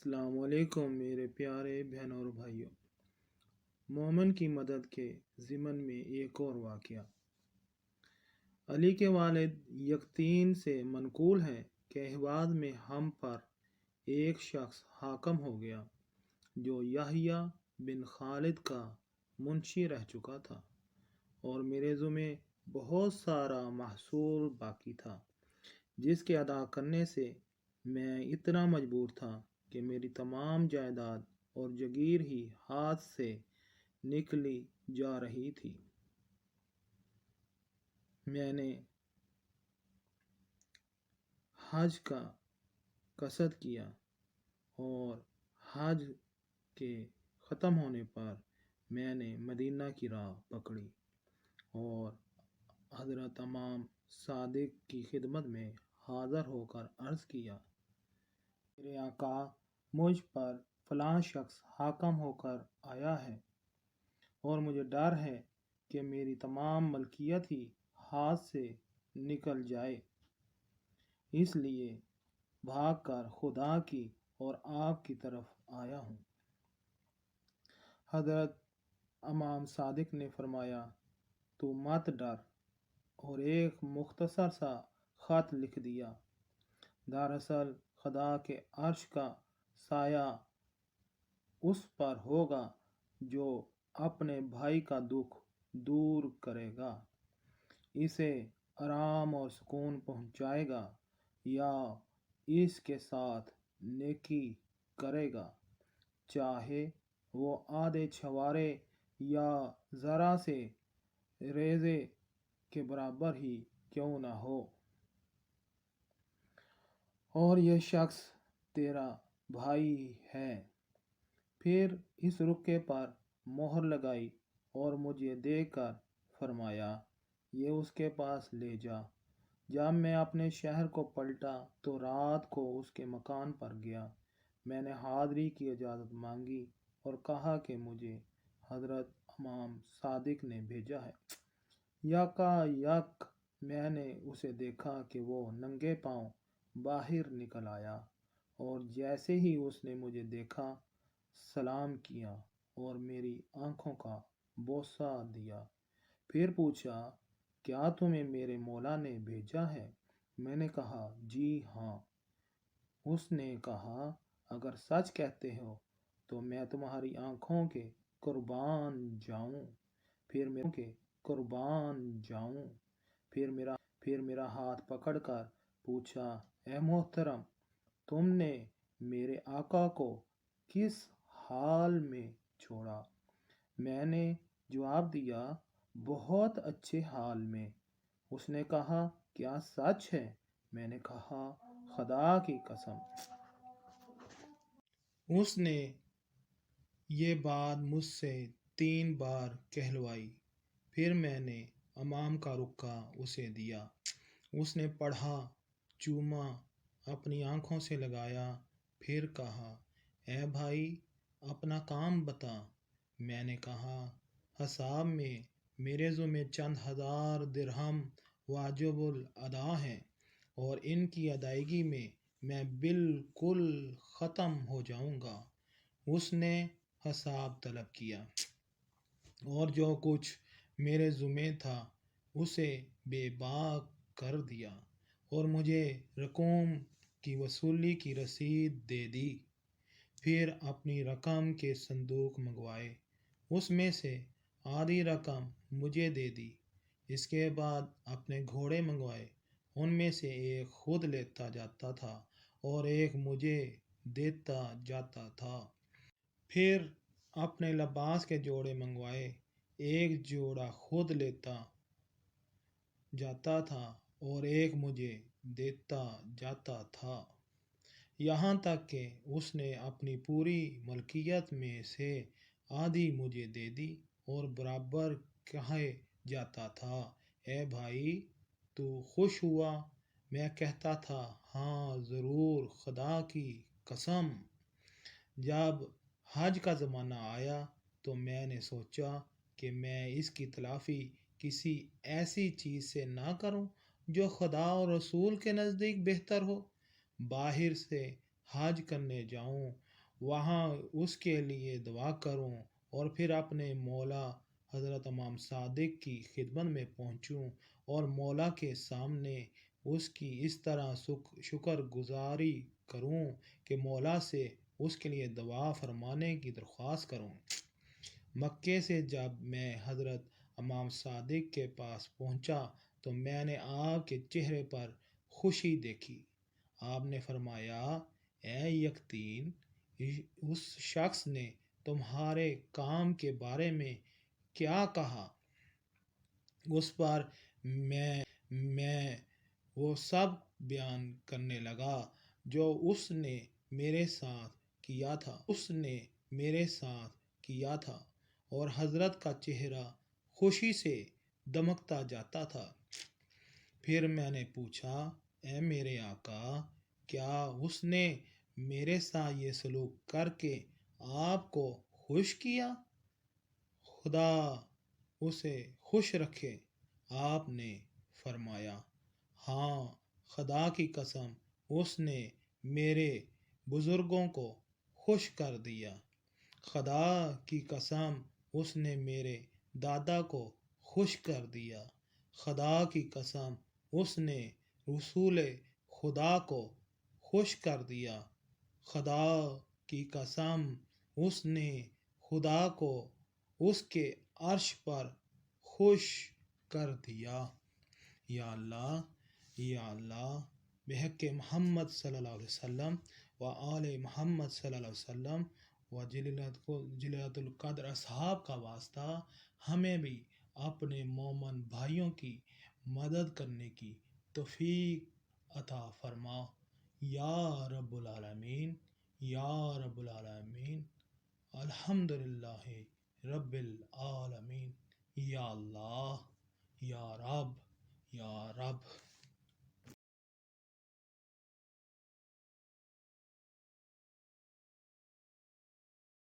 السلام علیکم میرے پیارے بہنوں اور بھائیوں۔ مومن کی مدد کے ضمن میں ایک اور واقعہ۔ علی کے والد یقطین سے منقول ہے کہ احواز میں ہم پر ایک شخص حاکم ہو گیا جو یحییٰ بن خالد کا منشی رہ چکا تھا، اور میرے ذمے بہت سارا محصول باقی تھا جس کے ادا کرنے سے میں اتنا مجبور تھا کہ میری تمام جائیداد اور جگیر ہی ہاتھ سے نکلی جا رہی تھی۔ میں نے حج کا قصد کیا اور حج کے ختم ہونے پر میں نے مدینہ کی راہ پکڑی اور حضرت امام صادق کی خدمت میں حاضر ہو کر عرض کیا، میرے آقا، مجھ پر فلاں شخص حاکم ہو کر آیا ہے اور مجھے ڈر ہے کہ میری تمام ملکیت ہی ہاتھ سے نکل جائے، اس لیے بھاگ کر خدا کی اور آپ کی طرف آیا ہوں۔ حضرت امام صادق نے فرمایا، تو مت ڈر، اور ایک مختصر سا خط لکھ دیا۔ دراصل خدا کے عرش کا سایہ اس پر ہوگا جو اپنے بھائی کا دکھ دور کرے گا، اسے آرام اور سکون پہنچائے گا یا اس کے ساتھ نیکی کرے گا، چاہے وہ آدھے چھوارے یا ذرا سے ریزے کے برابر ہی کیوں نہ ہو، اور یہ شخص تیرا بھائی ہے۔ پھر اس رقعے پر مہر لگائی اور مجھے دے کر فرمایا، یہ اس کے پاس لے جا۔ جب میں اپنے شہر کو پلٹا تو رات کو اس کے مکان پر گیا۔ میں نے حاضری کی اجازت مانگی اور کہا کہ مجھے حضرت امام صادق نے بھیجا ہے۔ یکا یک میں نے اسے دیکھا کہ وہ ننگے پاؤں باہر نکل آیا، اور جیسے ہی اس نے مجھے دیکھا سلام کیا اور میری آنکھوں کا بوسہ دیا۔ پھر پوچھا، کیا تمہیں میرے مولا نے بھیجا ہے؟ میں نے کہا، جی ہاں۔ اس نے کہا، اگر سچ کہتے ہو تو میں تمہاری آنکھوں کے قربان جاؤں۔ پھر میرا ہاتھ پکڑ کر پوچھا، اے محترم، تم نے میرے آقا کو کس حال میں چھوڑا؟ میں نے جواب دیا، بہت اچھے حال میں۔ اس نے کہا، کیا سچ ہے؟ میں نے کہا، خدا کی قسم۔ اس نے یہ بات مجھ سے 3 بار کہلوائی۔ پھر میں نے امام کا رقعہ اسے دیا۔ اس نے پڑھا، چوما، اپنی آنکھوں سے لگایا، پھر کہا، اے بھائی، اپنا کام بتا۔ میں نے کہا، حساب میں میرے ذمے چند ہزار درہم واجب الادا ہیں، اور ان کی ادائیگی میں بالکل ختم ہو جاؤں گا۔ اس نے حساب طلب کیا اور جو کچھ میرے ذمے تھا اسے بے باک کر دیا، اور مجھے رقوم کی وصولی کی رسید دے دی۔ پھر اپنی رقم کے صندوق منگوائے، اس میں سے آدھی رقم مجھے دے دی۔ اس کے بعد اپنے گھوڑے منگوائے، ان میں سے ایک خود لیتا جاتا تھا اور ایک مجھے دیتا جاتا تھا۔ پھر اپنے لباس کے جوڑے منگوائے، ایک جوڑا خود لیتا جاتا تھا اور ایک مجھے دیتا جاتا تھا، یہاں تک کہ اس نے اپنی پوری ملکیت میں سے آدھی مجھے دے دی اور برابر کہے جاتا تھا، اے بھائی، تو خوش ہوا؟ میں کہتا تھا، ہاں ضرور، خدا کی قسم۔ جب حج کا زمانہ آیا تو میں نے سوچا کہ میں اس کی تلافی کسی ایسی چیز سے نہ کروں جو خدا اور رسول کے نزدیک بہتر ہو۔ باہر سے حج کرنے جاؤں وہاں اس کے لیے دعا کروں اور پھر اپنے مولا حضرت امام صادق کی خدمت میں پہنچوں اور مولا کے سامنے اس کی اس طرح شکر گزاری کروں کہ مولا سے اس کے لیے دعا فرمانے کی درخواست کروں۔ مکے سے جب میں حضرت امام صادق کے پاس پہنچا تو میں نے آپ کے چہرے پر خوشی دیکھی۔ آپ نے فرمایا، اے یقین، اس شخص نے تمہارے کام کے بارے میں کیا کہا؟ اس پر میں وہ سب بیان کرنے لگا جو اس نے میرے ساتھ کیا تھا اور حضرت کا چہرہ خوشی سے دمکتا جاتا تھا۔ پھر میں نے پوچھا، اے میرے آقا، کیا اس نے میرے ساتھ یہ سلوک کر کے آپ کو خوش کیا؟ خدا اسے خوش رکھے۔ آپ نے فرمایا، ہاں، خدا کی قسم اس نے میرے بزرگوں کو خوش کر دیا۔ خدا کی قسم اس نے میرے دادا کو خوش کر دیا۔ خدا کی قسم اس نے رسول خدا کو خوش کر دیا۔ خدا کی قسم اس نے خدا کو اس کے عرش پر خوش کر دیا۔ یا اللہ، یا اللہ، بحق محمد صلی اللہ علیہ وسلم و آل محمد صلی اللہ علیہ وسلم و جلیلۃ القدر اصحاب کا واسطہ ہمیں بھی اپنے مومن بھائیوں کی مدد کرنے کی توفیق عطا فرما، یا رب العالمین، یا رب العالمین۔ الحمدللہ رب العالمین۔ یا اللہ، یا رب، یا رب۔